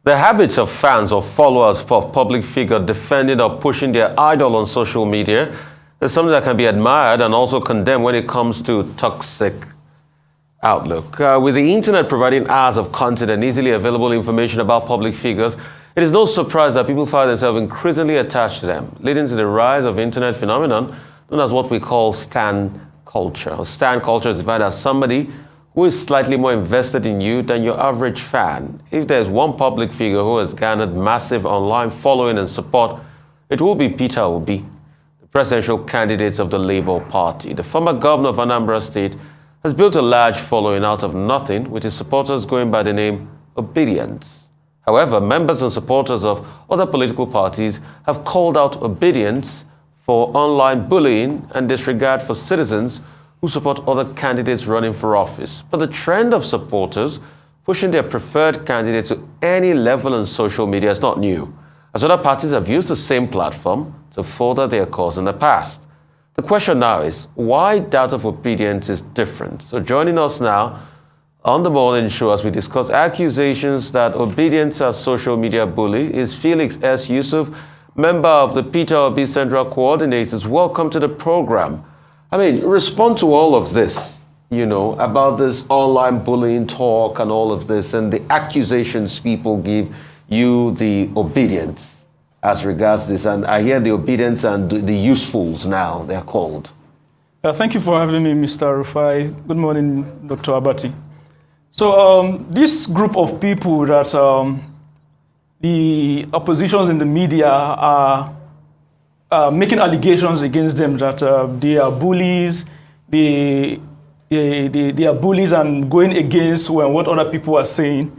The habits of fans or followers of public figure defending or pushing their idol on social media is something that can be admired and also condemned when it comes to toxic outlook. With the internet providing hours of content and easily available information about public figures, it is no surprise that people find themselves increasingly attached to them, leading to the rise of internet phenomenon known as what we call stan culture. Stan culture is defined as somebody who is slightly more invested in you than your average fan. If there's one public figure who has garnered massive online following and support, it will be Peter Obi, the presidential candidate of the Labour Party. The former governor of Anambra State has built a large following out of nothing, with his supporters going by the name Obedience. However, members and supporters of other political parties have called out Obedience for online bullying and disregard for citizens who support other candidates running for office. But the trend of supporters pushing their preferred candidate to any level on social media is not new, as other parties have used the same platform to further their cause in the past. The question now is, why that of Obedience is different? So joining us now on the morning show as we discuss accusations that Obedience as social media bully is Felix S. Yusuf, member of the peterobi Central Coordinators. Welcome to the program. I mean, respond to all of this, about this online bullying talk and all of this and the accusations people give you, the Obedience, as regards this. And I hear the Obedience and the usefuls now, they're called. Thank you for having me, Mr. Rufai. Good morning, Dr. Abati. So this group of people that the oppositions in the media are making allegations against them that they are bullies, they are bullies and going against what other people are saying.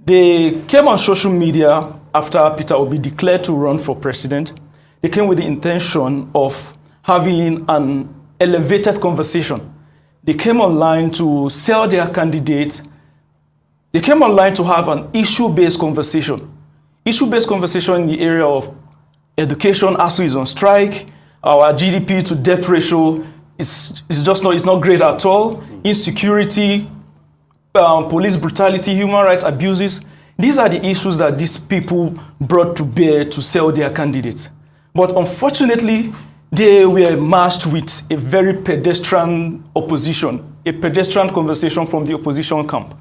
They came on social media after Peter Obi declared to run for president. They came with the intention of having an elevated conversation. They came online to sell their candidate. They came online to have an issue-based conversation. Issue-based conversation in the area of education. ASU is on strike. Our GDP to debt ratio is not great at all. Insecurity, police brutality, human rights abuses. These are the issues that these people brought to bear to sell their candidates. But unfortunately, they were matched with a very pedestrian opposition, a pedestrian conversation from the opposition camp.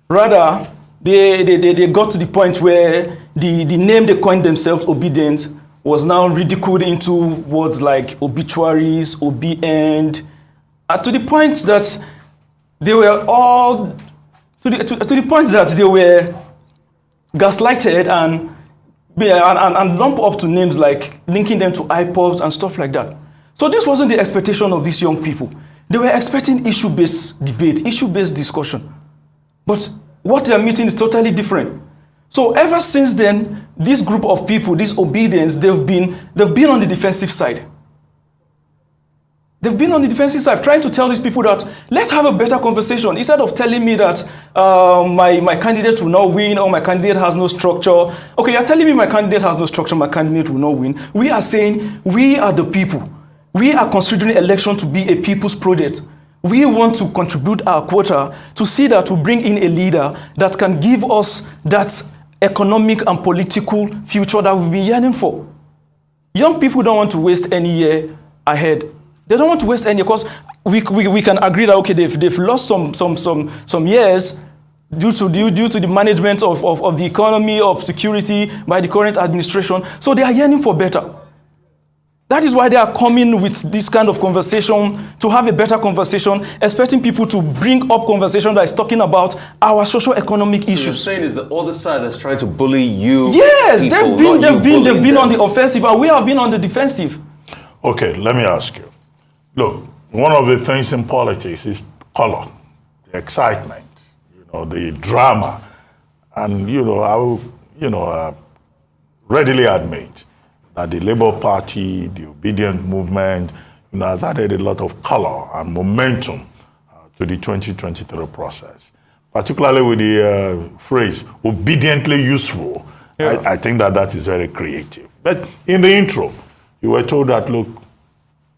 Rather, they got to the point where the name they coined themselves, Obedience, was now ridiculed into words like obituaries, obi-end, to the point that they were all, to the point that they were gaslighted and lumped up to names like linking them to iPods and stuff like that. So this wasn't the expectation of these young people. They were expecting issue-based debate, issue-based discussion. But what they are meeting is totally different. So ever since then, this group of people, this Obedience, they've been on the defensive side. They've been on the defensive side, trying to tell these people that let's have a better conversation. Instead of telling me that my candidate will not win or my candidate has no structure. Okay, you're telling me my candidate has no structure, my candidate will not win. We are saying we are the people. We are considering election to be a people's project. We want to contribute our quota to see that we bring in a leader that can give us that economic and political future that we've been yearning for. Young people don't want to waste any year ahead. They don't want to waste any, because we can agree that okay, they've lost some years due to the management of the economy, of security by the current administration. So they are yearning for better. That is why they are coming with this kind of conversation, to have a better conversation, expecting people to bring up conversation that is talking about our socio-economic issues. You're saying is the other side that's trying to bully you. Yes, they've been on the offensive, and we have been on the defensive. Okay, let me ask you. Look, one of the things in politics is color, the excitement, the drama, and I will, readily admit that the Labour Party, the Obedient movement, has added a lot of color and momentum to the 2023 process, particularly with the phrase obediently useful. Yeah. I think that is very creative. But in the intro, you were told that, look,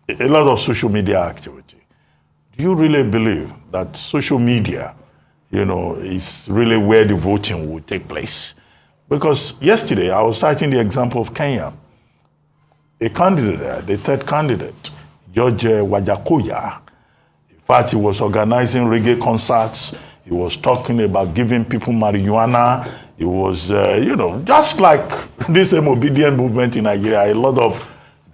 a lot of social media activity. Do you really believe that social media, is really where the voting will take place? Because yesterday I was citing the example of Kenya. A candidate there, the third candidate, George Wajakoya, in fact, he was organizing reggae concerts. He was talking about giving people marijuana. It was, just like this obedient movement in Nigeria, a lot of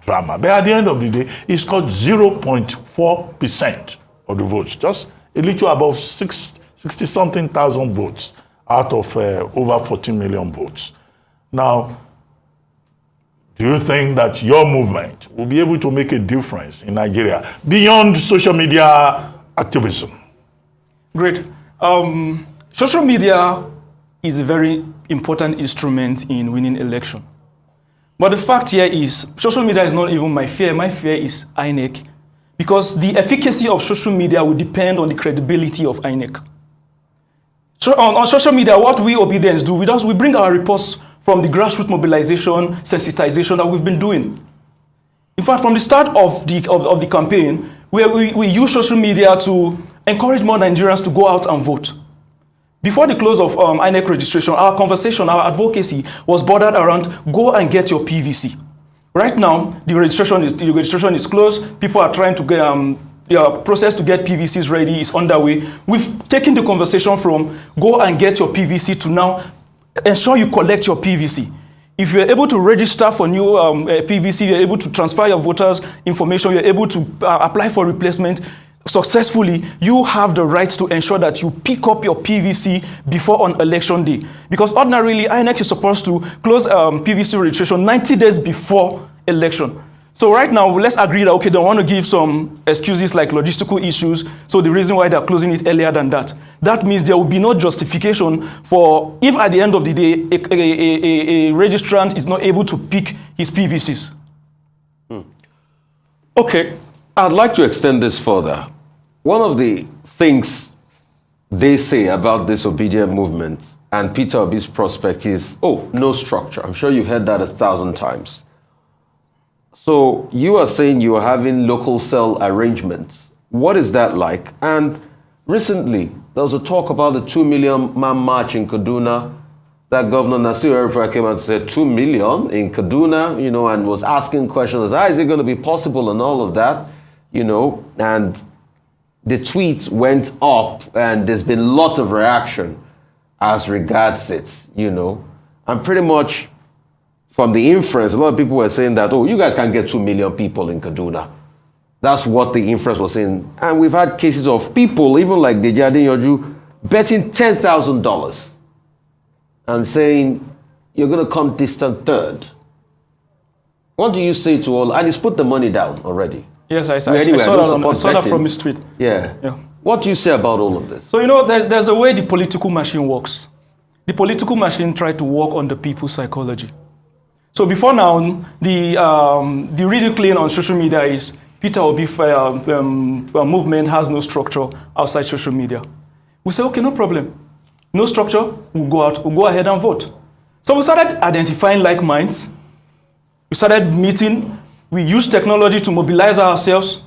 drama. But at the end of the day, he scored 0.4% of the votes, just a little above 60-something thousand votes out of over 14 million votes. Now, do you think that your movement will be able to make a difference in Nigeria beyond social media activism? Great. Social media is a very important instrument in winning election. But the fact here is, social media is not even my fear. My fear is INEC. Because the efficacy of social media will depend on the credibility of INEC. So on social media, what we obedience do, we bring our reports from the grassroots mobilization, sensitization that we've been doing. In fact, from the start of the campaign, we use social media to encourage more Nigerians to go out and vote. Before the close of INEC registration, our conversation, our advocacy was bordered around go and get your PVC. Right now, the registration is closed. People are trying to get the process to get PVCs ready is underway. We've taken the conversation from go and get your PVC to now ensure you collect your PVC. If you're able to register for new PVC, you're able to transfer your voters' information, you're able to apply for replacement successfully, you have the right to ensure that you pick up your PVC before on election day. Because ordinarily, INEC is supposed to close PVC registration 90 days before election. So right now, let's agree that, okay, they want to give some excuses like logistical issues, so the reason why they're closing it earlier than that. That means there will be no justification for, if at the end of the day, a registrant is not able to pick his PVCs. Okay, I'd like to extend this further. One of the things they say about this obedient movement and Peter Obi's prospect is, no structure. I'm sure you've heard that 1,000 times. So you are saying you are having local cell arrangements. What is that like? And recently, there was a talk about the 2 million man march in Kaduna. That Governor Nasir El-Rufai came out and said 2 million in Kaduna, and was asking questions, how is it going to be possible and all of that, and the tweets went up and there's been lots of reaction as regards it, and pretty much from the inference, a lot of people were saying that, you guys can get 2 million people in Kaduna. That's what the inference was saying. And we've had cases of people, even like Deji Adeyanju, betting $10,000 and saying, you're going to come distant third. What do you say to all? And he's put the money down already. Yes, I saw that from his tweet. Yeah. What do you say about all of this? So, there's a way the political machine works. The political machine tried to work on the people's psychology. So before now, the reading clean on social media is Peter Obi movement has no structure outside social media. We say, okay, no problem. No structure, we'll go ahead and vote. So we started identifying like minds. We started meeting. We used technology to mobilize ourselves.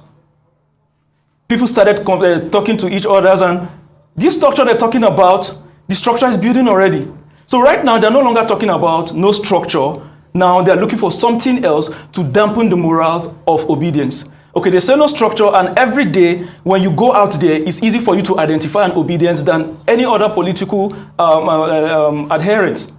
People started talking to each other, and this structure they're talking about, the structure is building already. So right now, they're no longer talking about no structure. Now they're looking for something else to dampen the morale of obedience. Okay, they say no structure, and every day when you go out there, it's easy for you to identify an obedience than any other political adherent.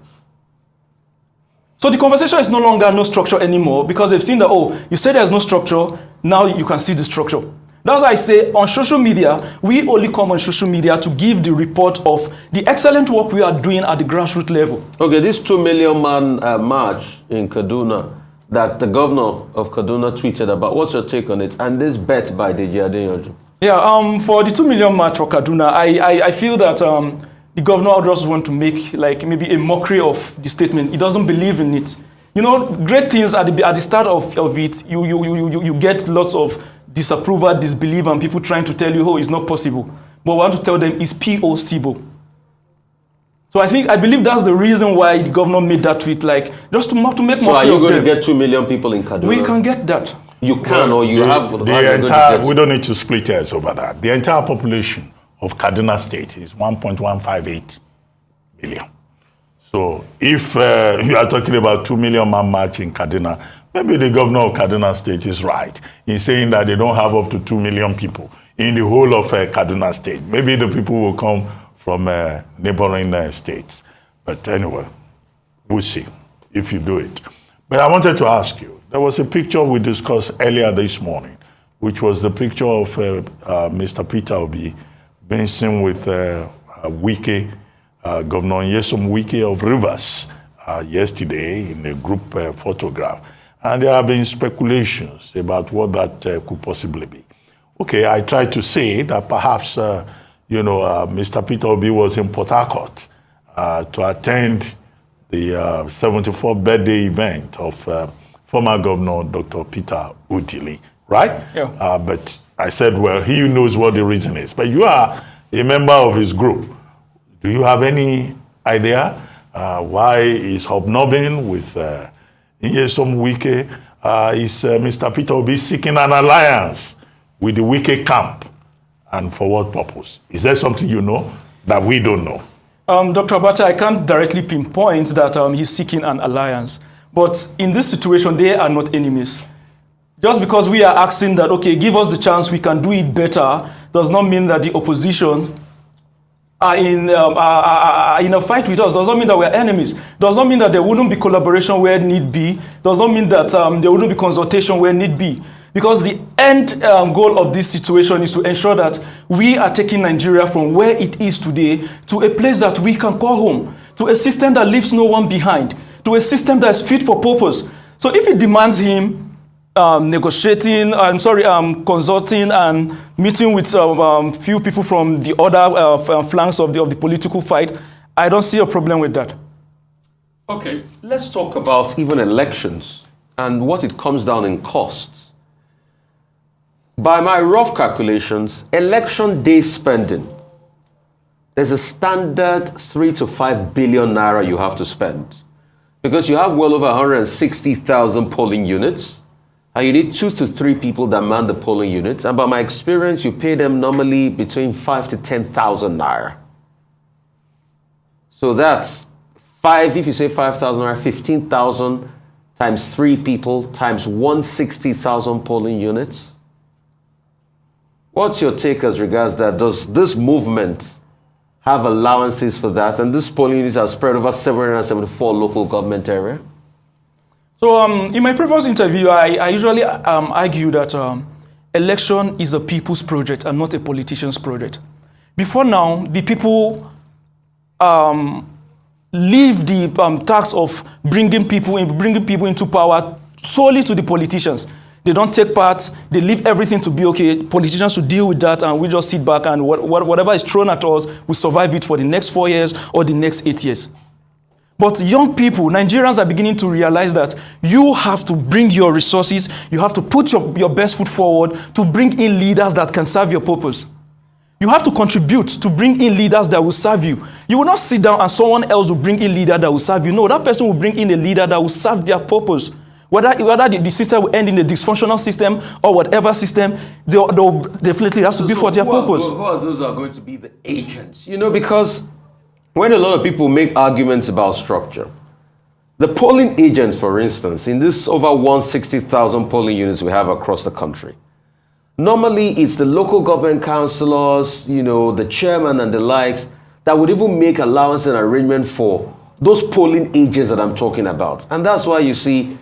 So the conversation is no longer no structure anymore, because they've seen that, you say there's no structure, now you can see the structure. That's why I say on social media, we only come on social media to give the report of the excellent work we are doing at the grassroots level. Okay, this 2 million man march in Kaduna that the governor of Kaduna tweeted about, what's your take on it? And this bet by Deji Adeyanju? Yeah, for the 2 million march for Kaduna, I feel that the governor just want to make like maybe a mockery of the statement. He doesn't believe in it. Great things at the start of it, you get lots of disapproval, disbelief, and people trying to tell you, it's not possible. But I want to tell them it's possible. So I believe that's the reason why the governor made that tweet, like just to make mockery of them. So are you going to get 2 million people in Kaduna? We can get that. You can, or you have... We don't need to split hairs over that. The entire population of Kaduna State is 1.158 million. So if you are talking about 2 million man march in Kaduna, maybe the governor of Kaduna State is right in saying that they don't have up to 2 million people in the whole of Kaduna State. Maybe the people will come from neighboring states. But anyway, we'll see if you do it. But I wanted to ask you, there was a picture we discussed earlier this morning, which was the picture of Mr. Peterobi being seen with Wike, Governor Nyesom Wike of Rivers yesterday in a group photograph. And there have been speculations about what that could possibly be. Okay, I tried to say that perhaps, Mr. Peterobi was in Port Harcourt to attend the 74th birthday event of former Governor Dr. Peter Udili, right? Yeah. But I said, well, he knows what the reason is. But you are a member of his group. Do you have any idea why he's hobnobbing with Nyesom Wike? Is Mr. Peterobi seeking an alliance with the Wike camp? And for what purpose? Is there something you know that we don't know? Dr. Abacha, I can't directly pinpoint that he's seeking an alliance. But in this situation, they are not enemies. Just because we are asking that, okay, give us the chance, we can do it better, does not mean that the opposition are in a fight with us. Does not mean that we're enemies. Does not mean that there wouldn't be collaboration where need be. Does not mean that there wouldn't be consultation where need be. Because the end goal of this situation is to ensure that we are taking Nigeria from where it is today to a place that we can call home, to a system that leaves no one behind, to a system that is fit for purpose. So if it demands him consulting and meeting with few people from the other flanks of the political fight, I don't see a problem with that. Okay, let's talk about even elections and what it comes down in costs. By my rough calculations, election day spending, there's a standard 3 to 5 billion naira you have to spend. Because you have well over 160,000 polling units, and you need 2 to 3 people that man the polling units. And by my experience, you pay them normally between 5 to 10,000 naira. So that's if you say 5,000 naira, 15,000 times 3 people times 160,000 polling units. What's your take as regards that? Does this movement have allowances for that? And these polling units are spread over 774 local government areas? So in my previous interview, I usually argue that election is a people's project and not a politician's project. Before now, the people leave the task of bringing people into power solely to the politicians. They don't take part. They leave everything to be okay. Politicians should deal with that, and we just sit back and whatever is thrown at us, we survive it for the next 4 years or the next 8 years. But young people, Nigerians are beginning to realize that you have to bring your resources, you have to put your best foot forward to bring in leaders that can serve your purpose. You have to contribute to bring in leaders that will serve you. You will not sit down and someone else will bring in a leader that will serve you. No, that person will bring in a leader that will serve their purpose. Whether the system will end in a dysfunctional system or whatever system, they'll definitely have to be for their purpose. Who are those who are going to be the agents? Because when a lot of people make arguments about structure, the polling agents, for instance, in this over 160,000 polling units we have across the country, normally it's the local government councillors, the chairman and the likes, that would even make allowance and arrangement for those polling agents that I'm talking about. And that's why you see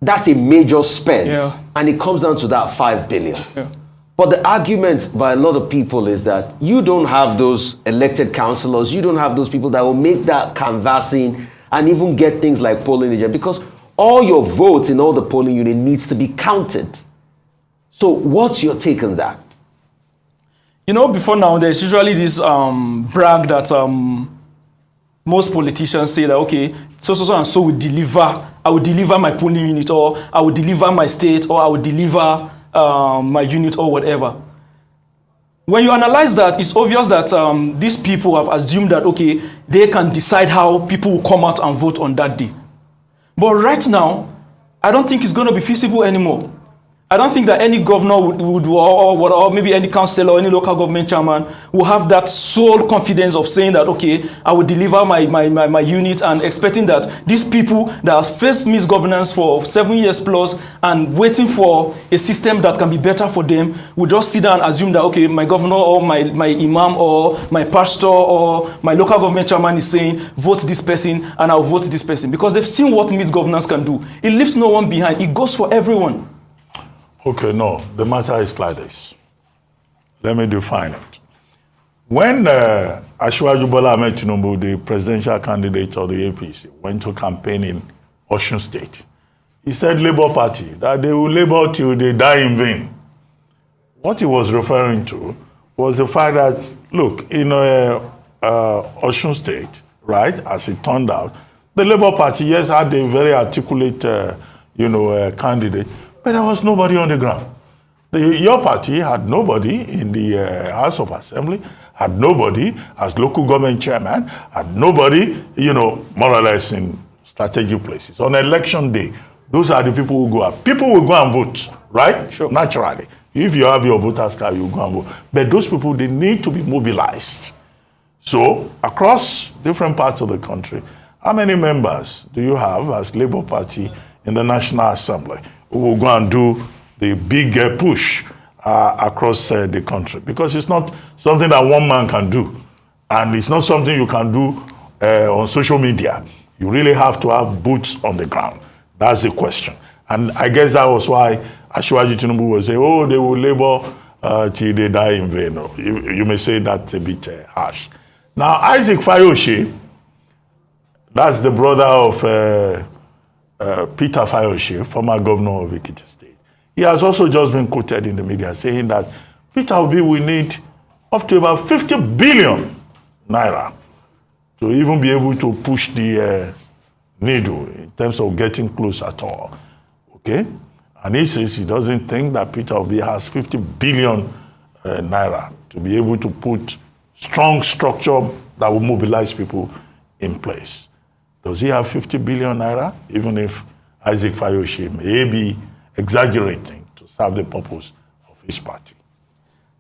that's a major spend, and it comes down to that 5 billion. Yeah. But the argument by a lot of people is that you don't have those elected councillors, you don't have those people that will make that canvassing and even get things like polling agent, because all your votes in all the polling unit needs to be counted. So what's your take on that? Before now, there's usually this brag that most politicians say that, okay, so and so will deliver. I will deliver my polling unit, or I will deliver my state, or I will deliver my unit, or whatever. When you analyze that, it's obvious that these people have assumed that, okay, they can decide how people will come out and vote on that day. But right now, I don't think it's going to be feasible anymore. I don't think that any governor or maybe any councillor or any local government chairman will have that sole confidence of saying that, okay, I will deliver my unit, and expecting that these people that have faced misgovernance for 7 years plus and waiting for a system that can be better for them will just sit down and assume that, okay, my governor or my imam or my pastor or my local government chairman is saying, vote this person and I'll vote this person. Because they've seen what misgovernance can do. It leaves no one behind. It goes for everyone. Okay, no, the matter is like this. Let me define it. When Asiwaju Bola Ahmed Tinubu, the presidential candidate of the APC, went to campaign in Osun State, he said Labour Party, that they will labor till they die in vain. What he was referring to was the fact that, look, in Osun State, right, as it turned out, the Labour Party, yes, had a very articulate, candidate, but there was nobody on the ground. Your party had nobody in the House of Assembly, had nobody as local government chairman, had nobody, more or less in strategic places. On election day, those are the people who go out. People will go and vote, right? Sure. Naturally. If you have your voter's card, you go and vote. But those people, they need to be mobilized. So, across different parts of the country, how many members do you have as Labour Party in the National Assembly who will go and do the big push across the country? Because it's not something that one man can do. And it's not something you can do on social media. You really have to have boots on the ground. That's the question. And I guess that was why Asiwaju Tinubu was saying, oh, they will labor till they die in vain. You may say that's a bit harsh. Now, Isaac Fayoshe, that's the brother of Peter Fayoshe, former governor of Ekiti State. He has also just been quoted in the media saying that Peter Obi will need up to about 50 billion naira to even be able to push the needle in terms of getting close at all. Okay? And he says he doesn't think that Peter Obi has 50 billion naira to be able to put strong structure that will mobilize people in place. Does he have 50 billion naira, even if Isaac Fayoshe may be exaggerating to serve the purpose of his party?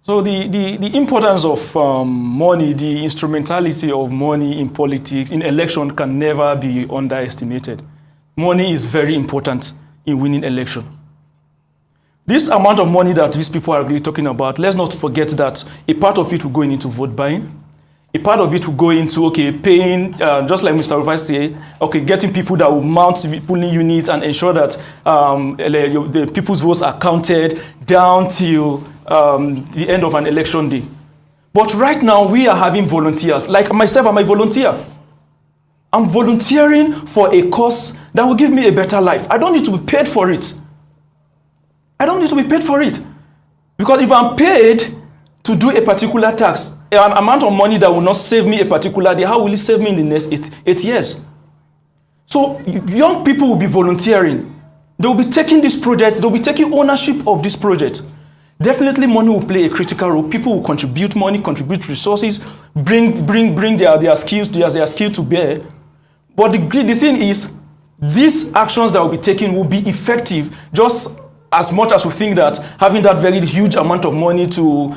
So the importance of money, the instrumentality of money in politics, in election, can never be underestimated. Money is very important in winning election. This amount of money that these people are really talking about, let's not forget that a part of it will go into vote buying. A part of it will go into, okay, paying, just like Mr. Rufai say, okay, getting people that will mount polling units and ensure that the people's votes are counted down till the end of an election day. But right now, we are having volunteers. Like myself, I'm a volunteer. I'm volunteering for a cause that will give me a better life. I don't need to be paid for it. I don't need to be paid for it. Because if I'm paid to do a particular task, an amount of money that will not save me a particular day, how will it save me in the next eight years? So young people will be volunteering. They will be taking this project. They will be taking ownership of this project. Definitely money will play a critical role. People will contribute money, contribute resources, bring their skills to bear. But the thing is, these actions that will be taken will be effective just as much as we think that having that very huge amount of money to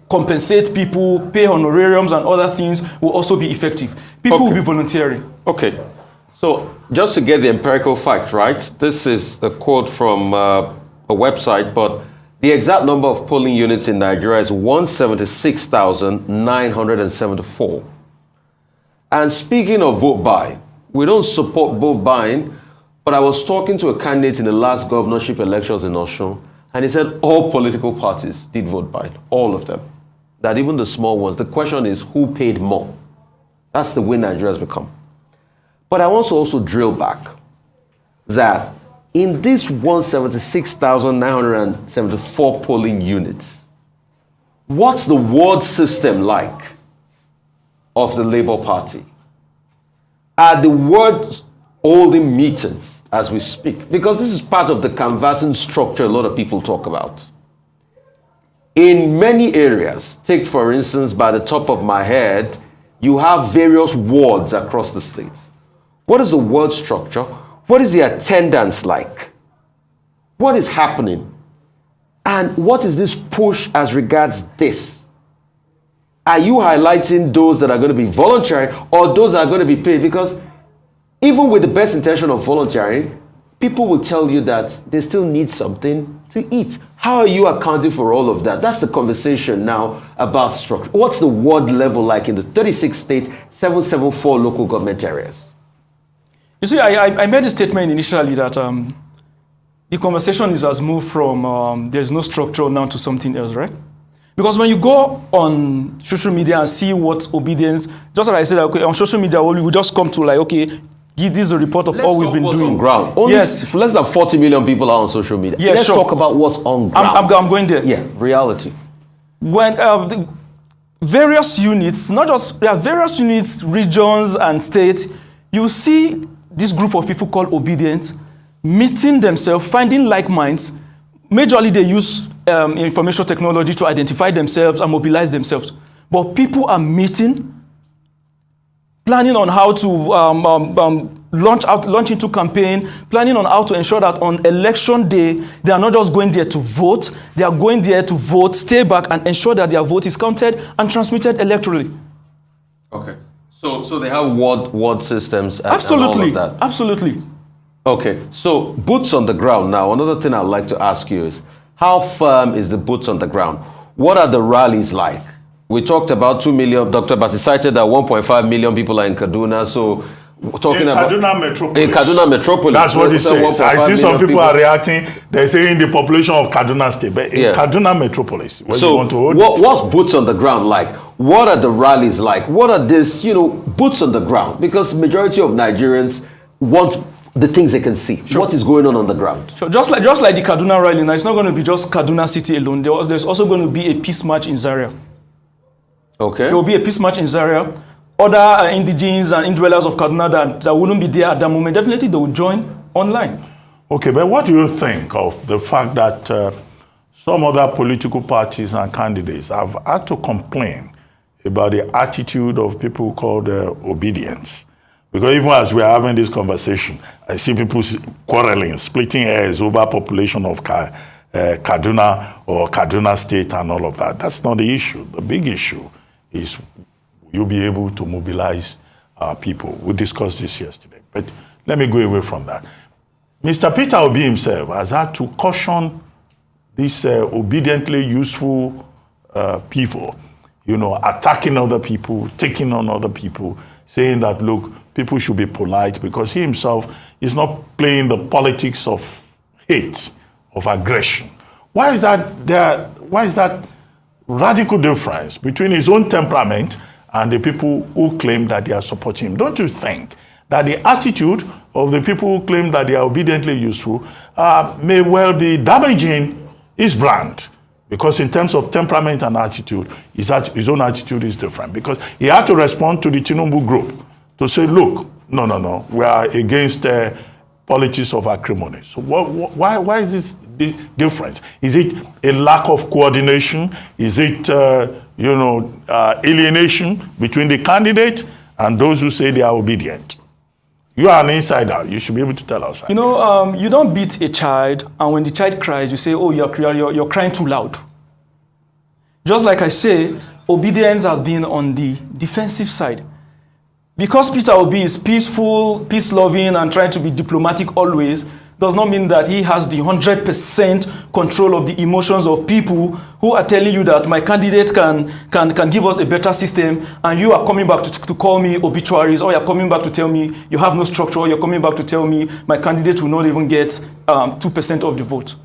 compensate people, pay honorariums and other things will also be effective. People will be volunteering. Okay. So just to get the empirical fact right, this is a quote from a website, but the exact number of polling units in Nigeria is 176,974. And speaking of vote buy, we don't support vote buying, but I was talking to a candidate in the last governorship elections in Osun, and he said all political parties did vote buy, all of them. That even the small ones, the question is who paid more? That's the way Nigeria has become. But I want to also drill back that in these 176,974 polling units, what's the ward system like of the Labour Party? Are the wards holding meetings as we speak? Because this is part of the canvassing structure a lot of people talk about. In many areas, take for instance, by the top of my head, you have various wards across the state. What is the ward structure? What is the attendance like? What is happening? And what is this push as regards this? Are you highlighting those that are going to be voluntary or those that are going to be paid? Because even with the best intention of volunteering, people will tell you that they still need something to eat. How are you accounting for all of that? That's the conversation now about structure. What's the ward level like in the 36 states, 774 local government areas? You see, I made a statement initially that the conversation has moved from there's no structure now to something else, right? Because when you go on social media and see what obedience, just like I said, okay, on social media, we just come to like, okay, give this a report of all we've been doing. On ground. Only yes. Less than 40 million people are on social media. Yeah, Let's talk about what's on ground. I'm going there. Yeah, reality. When the various units, not just, there are various units, regions and states, you see this group of people called obedience meeting themselves, finding like minds. Majorly they use information technology to identify themselves and mobilize themselves. But people are meeting, planning on how to launch into campaign, planning on how to ensure that on election day, they are not just going there to vote, they are going there to vote, stay back and ensure that their vote is counted and transmitted electorally. Okay. So they have ward systems and absolutely, and all of that? Absolutely. Okay, so boots on the ground now. Another thing I'd like to ask you is, how firm is the boots on the ground? What are the rallies like? We talked about 2 million, Dr. Bati cited that 1.5 million people are in Kaduna, so we're talking about... Kaduna Metropolis. In Kaduna Metropolis. That's what it says. I see some people are reacting, they're saying the population of Kaduna State, but in Kaduna Metropolis, where you want to hold what's boots on the ground like? What are the rallies like? What are these, boots on the ground? Because majority of Nigerians want the things they can see. Sure. What is going on the ground? Sure. Just like the Kaduna rally, now it's not going to be just Kaduna City alone. There's also going to be a peace march in Zaria. Okay. There will be a peace march in Zaria. Other indigenes and indwellers of Kaduna that wouldn't be there at that moment, definitely they will join online. Okay, but what do you think of the fact that some other political parties and candidates have had to complain about the attitude of people called obedience? Because even as we are having this conversation, I see people quarreling, splitting hairs over population of Kaduna or Kaduna State and all of that. That's not the issue. The big issue is you'll be able to mobilize people. We discussed this yesterday, but let me go away from that. Mr. Peter Obi himself has had to caution these obediently useful people, attacking other people, taking on other people, saying that, look, people should be polite because he himself is not playing the politics of hate, of aggression. Why is that radical difference between his own temperament and the people who claim that they are supporting him? Don't you think that the attitude of the people who claim that they are obediently useful may well be damaging his brand? Because in terms of temperament and attitude, his own attitude is different. Because he had to respond to the Tinubu group to say, look, no, we are against politics of acrimony. So why is this the difference? Is it a lack of coordination? Is it, alienation between the candidate and those who say they are obedient? You are an insider. You should be able to tell us. You don't beat a child, and when the child cries, you say, oh, you're crying too loud. Just like I say, obedience has been on the defensive side. Because Peter Obi is peaceful, peace-loving, and trying to be diplomatic always, does not mean that he has the 100% control of the emotions of people who are telling you that my candidate can give us a better system, and you are coming back to call me obituaries, or you're coming back to tell me you have no structure, or you're coming back to tell me my candidate will not even get 2% of the vote.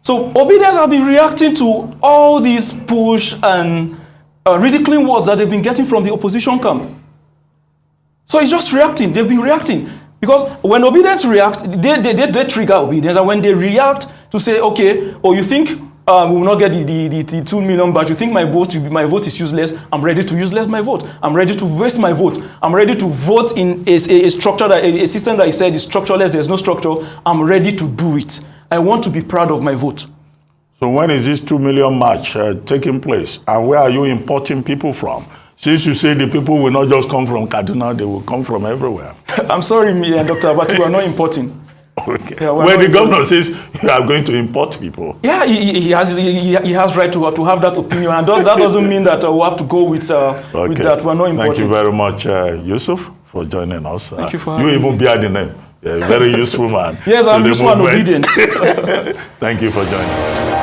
So obedience have been reacting to all these push and ridiculing words that they've been getting from the opposition camp. So it's just reacting. They've been reacting. Because when obedience react, they trigger obedience. And when they react to say, okay, or you think we will not get the 2 million, but you think my vote is useless, I'm ready to use my vote. I'm ready to waste my vote. I'm ready to vote in a structure, a system that I said is structureless, there's no structure. I'm ready to do it. I want to be proud of my vote. So when is this 2 million march taking place? And where are you importing people from? Since you say the people will not just come from Kaduna, they will come from everywhere. I'm sorry, Dr. but we are not importing. Okay. Yeah, when the governor says you are going to import people. Yeah, he has right to have that opinion, and that doesn't mean that we'll have to go with that. We're not importing. Thank you very much, Yusuf, for joining us. Thank you for having me. You even bear the name. You're a very useful man. Yes, I'm useful and obedient. Thank you for joining us.